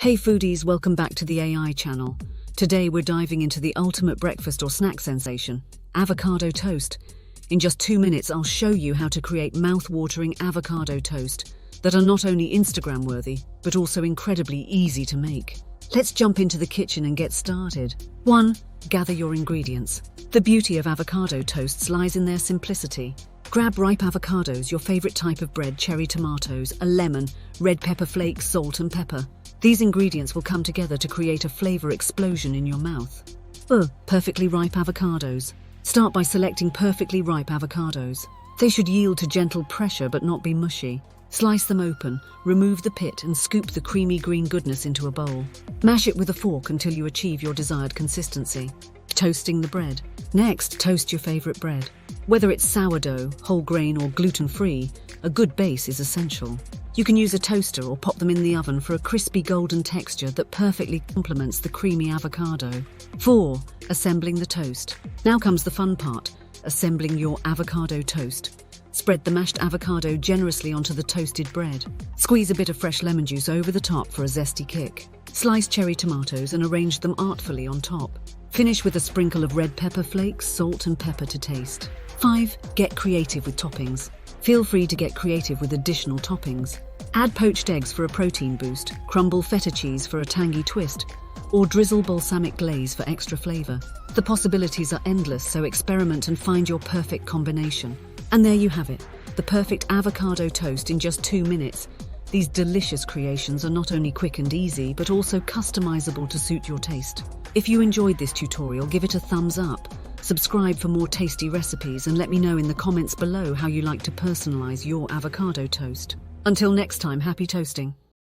Hey foodies, welcome back to the AI channel. Today we're diving into the ultimate breakfast or snack sensation, avocado toast. In just 2 minutes I'll show you how to create mouth-watering avocado toast that are not only Instagram-worthy, but also incredibly easy to make. Let's jump into the kitchen and get started. 1. Gather your ingredients. The beauty of avocado toasts lies in their simplicity. Grab ripe avocados, your favorite type of bread, cherry tomatoes, a lemon, red pepper flakes, salt and pepper. These ingredients will come together to create a flavor explosion in your mouth. Perfectly ripe avocados. Start by selecting perfectly ripe avocados. They should yield to gentle pressure but not be mushy. Slice them open, remove the pit and scoop the creamy green goodness into a bowl. Mash it with a fork until you achieve your desired consistency. Toasting the bread. Next, toast your favorite bread. Whether it's sourdough, whole grain or gluten-free, a good base is essential. You can use a toaster or pop them in the oven for a crispy golden texture that perfectly complements the creamy avocado. 4. Assembling the toast. Now comes the fun part, assembling your avocado toast. Spread the mashed avocado generously onto the toasted bread. Squeeze a bit of fresh lemon juice over the top for a zesty kick. Slice cherry tomatoes and arrange them artfully on top. Finish with a sprinkle of red pepper flakes, salt and pepper to taste. 5. Get creative with toppings. Feel free to get creative with additional toppings. Add poached eggs for a protein boost, crumble feta cheese for a tangy twist, or drizzle balsamic glaze for extra flavor. The possibilities are endless, so experiment and find your perfect combination. And there you have it, the perfect avocado toast in just 2 minutes. These delicious creations are not only quick and easy, but also customizable to suit your taste. If you enjoyed this tutorial, give it a thumbs up. Subscribe for more tasty recipes and let me know in the comments below how you like to personalize your avocado toast. Until next time, happy toasting.